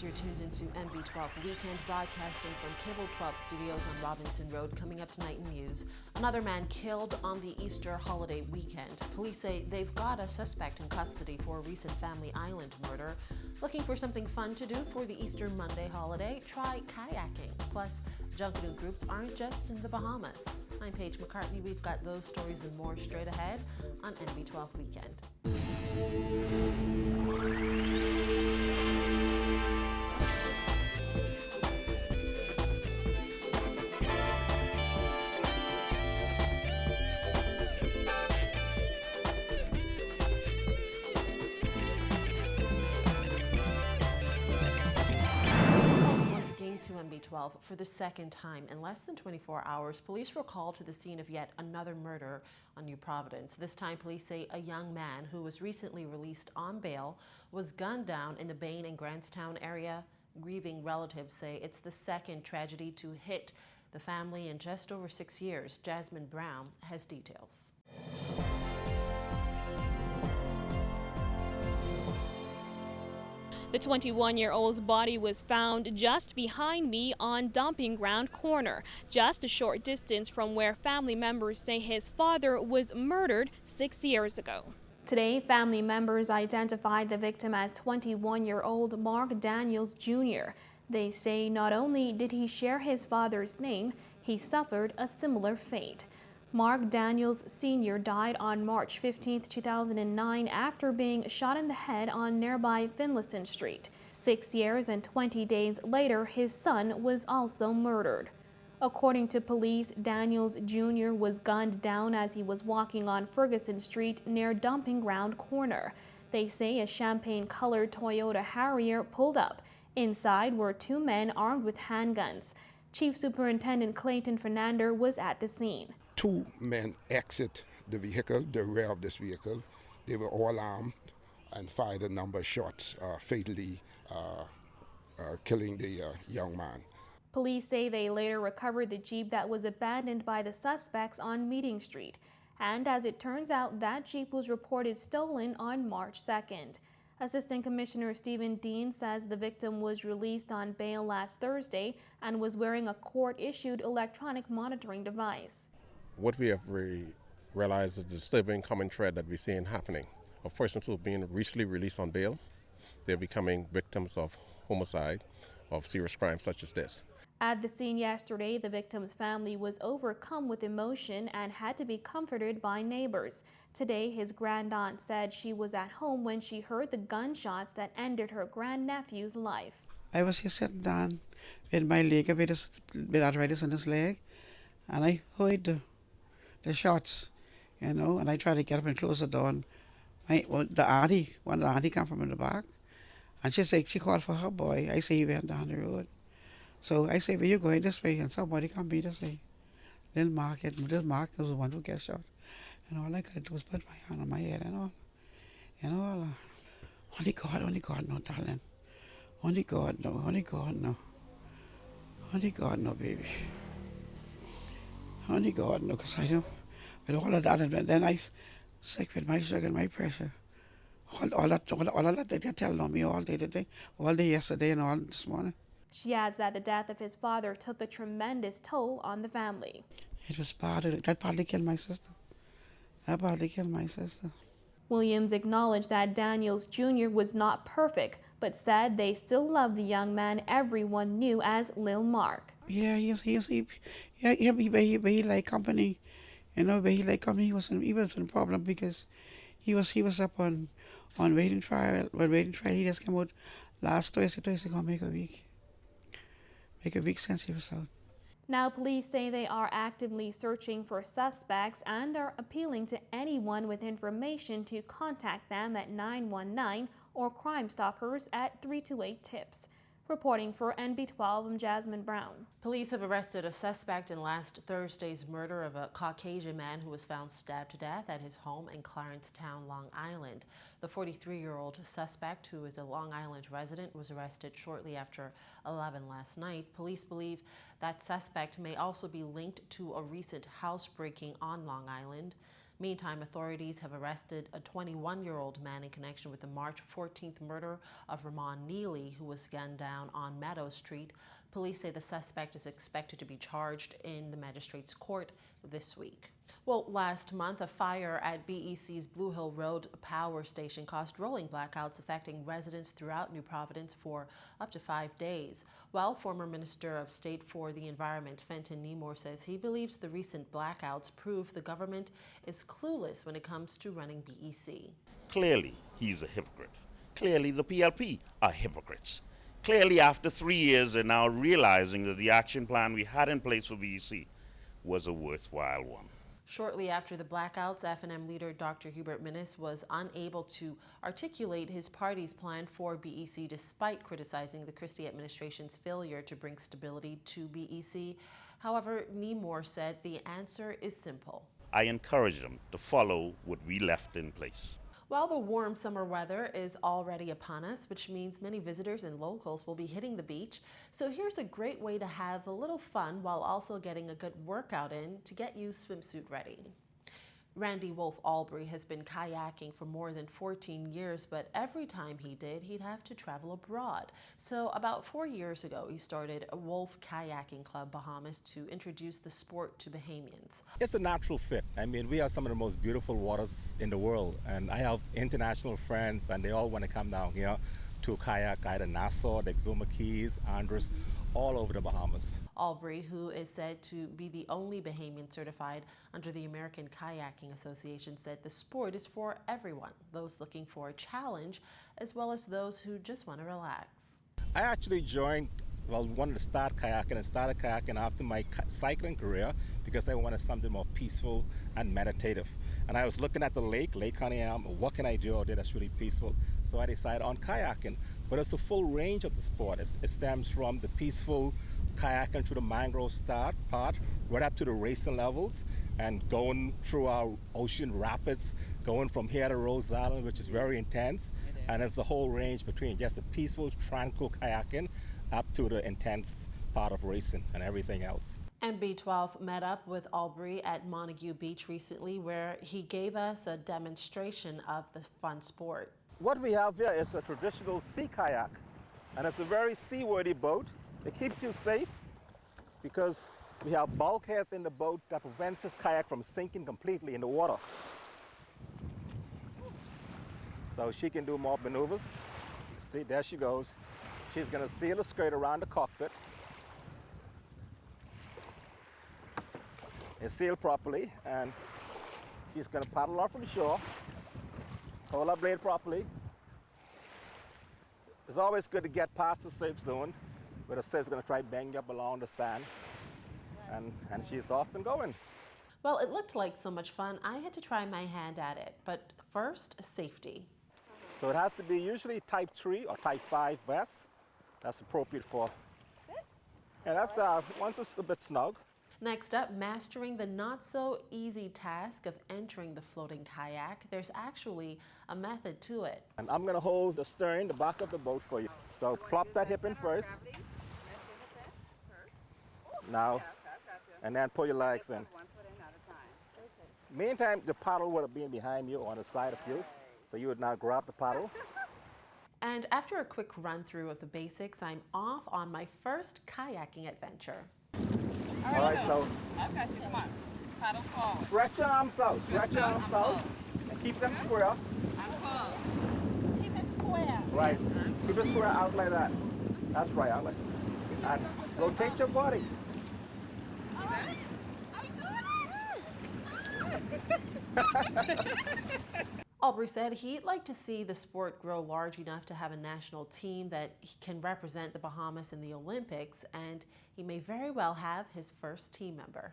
News. You're tuned into NB12 Weekend, broadcasting from Cable 12 Studios on Robinson Road. Coming up tonight in news, another man killed on the Easter holiday weekend. Police say they've got a suspect in custody for a recent Family Island murder. Looking for something fun to do for the Easter Monday holiday? Try kayaking. Plus, Junkanoo groups aren't just in the Bahamas. I'm Paige McCartney. We've got those stories and more straight ahead on NB12 Weekend. To NB12 for the second time in less than 24 hours, police were called to the scene of yet another murder on New Providence. This time, police say a young man who was recently released on bail was gunned down in the Bain and Grantstown area. Grieving relatives say it's the second tragedy to hit the family in just over 6 years. Jasmine Brown has details. The 21-year-old's body was found just behind me on Dumping Ground Corner, just a short distance from where family members say his father was murdered 6 years ago. Today, family members identified the victim as 21-year-old Mark Daniels Jr. They say not only did he share his father's name, he suffered a similar fate. Mark Daniels Sr. died on March 15, 2009 after being shot in the head on nearby Finlayson Street. 6 years and 20 days later, his son was also murdered. According to police, Daniels Jr. was gunned down as he was walking on Ferguson Street near Dumping Ground Corner. They say a champagne-colored Toyota Harrier pulled up. Inside were two men armed with handguns. Chief Superintendent Clayton Fernander was at the scene. Two men exit the vehicle, the rear of this vehicle. They were all armed and fired a number of shots, fatally killing the young man. Police say they later recovered the Jeep that was abandoned by the suspects on Meeting Street. And as it turns out, that Jeep was reported stolen on March 2nd. Assistant Commissioner Stephen Dean says the victim was released on bail last Thursday and was wearing a court-issued electronic monitoring device. What we have realized is the disturbing common thread that we're seeing happening of persons who have been recently released on bail. They're becoming victims of homicide, of serious crimes such as this. At the scene yesterday, the victim's family was overcome with emotion and had to be comforted by neighbors. Today, his grandaunt said she was at home when she heard the gunshots that ended her grandnephew's life. I was here sitting down with my leg, with arthritis in his leg, and I heard the shots, and I tried to get up and close the door. And one of the auntie come from in the back, and she said she called for her boy. I say he went down the road. So I say, where you going this way? And somebody come me to say, little Mark, this Mark was the one who got shot. And all I could do was put my hand on my head and all. Only God, no, darling. Only God, no. Only God, no, baby. Only God, no, because I know, with all of that, and then I sick with my sugar and my pressure. All of that they telling on me all day today, all day yesterday and all this morning. She adds that the death of his father took a tremendous toll on the family. It was bad. That partly killed my sister. Williams acknowledged that Daniels Jr. was not perfect, but said they still loved the young man everyone knew as Lil Mark. Yeah, he like company. But he like company. He was in problem because he was up on waiting trial. When waiting trial, he just came out last Thursday gonna make a week since he was out. Now, police say they are actively searching for suspects and are appealing to anyone with information to contact them at 919 or Crime Stoppers at 328-TIPS. Reporting for NB12, I'm Jasmine Brown. Police have arrested a suspect in last Thursday's murder of a Caucasian man who was found stabbed to death at his home in Clarencetown, Long Island. The 43-year-old suspect, who is a Long Island resident, was arrested shortly after 11 last night. Police believe that suspect may also be linked to a recent housebreaking on Long Island. Meantime, authorities have arrested a 21-year-old man in connection with the March 14th murder of Ramon Neely, who was gunned down on Meadow Street. Police say the suspect is expected to be charged in the magistrate's court this week. Well, last month, a fire at BEC's Blue Hill Road power station caused rolling blackouts affecting residents throughout New Providence for up to 5 days. Well, former Minister of State for the Environment Fenton Nemore says he believes the recent blackouts prove the government is clueless when it comes to running BEC. Clearly, he's a hypocrite. Clearly, the PLP are hypocrites. Clearly, after 3 years, they're now realizing that the action plan we had in place for BEC was a worthwhile one. Shortly after the blackouts, FNM leader Dr. Hubert Minnis was unable to articulate his party's plan for BEC despite criticizing the Christie administration's failure to bring stability to BEC. However, Nemore said the answer is simple. I encourage them to follow what we left in place. Well, the warm summer weather is already upon us, which means many visitors and locals will be hitting the beach. So here's a great way to have a little fun while also getting a good workout in to get you swimsuit ready. Randy Wolf Albury has been kayaking for more than 14 years, but every time he did, he'd have to travel abroad. So about 4 years ago, he started a Wolf Kayaking Club Bahamas to introduce the sport to Bahamians. It's a natural fit. I mean, we have some of the most beautiful waters in the world, and I have international friends, and they all want to come down here to kayak either Nassau, the Exuma Keys, Andros, all over the Bahamas. Albury, who is said to be the only Bahamian certified under the American Kayaking Association, said the sport is for everyone, those looking for a challenge, as well as those who just want to relax. I actually wanted to start kayaking and started kayaking after my cycling career because I wanted something more peaceful and meditative. And I was looking at the Lake Conneaum, what can I do out there that's really peaceful? So I decided on kayaking. But it's a full range of the sport. It stems from the peaceful kayaking through the mangrove part, right up to the racing levels, and going through our ocean rapids, going from here to Rose Island, which is very intense. And it's a whole range between just the peaceful, tranquil kayaking up to the intense part of racing and everything else. MB12 met up with Albury at Montague Beach recently, where he gave us a demonstration of the fun sport. What we have here is a traditional sea kayak, and it's a very seaworthy boat. It keeps you safe because we have bulkheads in the boat that prevents this kayak from sinking completely in the water. So she can do more maneuvers. See, there she goes. She's going to steer the skirt around the cockpit. It's sealed properly, and she's going to paddle off from shore. Hold our blade properly. It's always good to get past the safe zone where the sail's going to try to bang you up along the sand, and she's off and going. Well, it looked like so much fun, I had to try my hand at it. But first, safety. So it has to be usually type 3 or type 5 vest. That's appropriate for. And that's once it's a bit snug. Next up, mastering the not-so-easy task of entering the floating kayak. There's actually a method to it. And I'm going to hold the stern, the back of the boat for you. So plop that hip in first. Now, and then pull your legs in. Meantime, the paddle would have been behind you on the side of you. So you would now grab the paddle. And after a quick run-through of the basics, I'm off on my first kayaking adventure. All right, so I've got you. Come on. Paddle forward. stretch your arms out. Stretch your arms out. And keep them square. I'm full. Keep it square. Right. Keep it square out like that. That's right, out like that. And rotate your body. All right. I'm doing it. Albury said he'd like to see the sport grow large enough to have a national team that can represent the Bahamas in the Olympics, and he may very well have his first team member.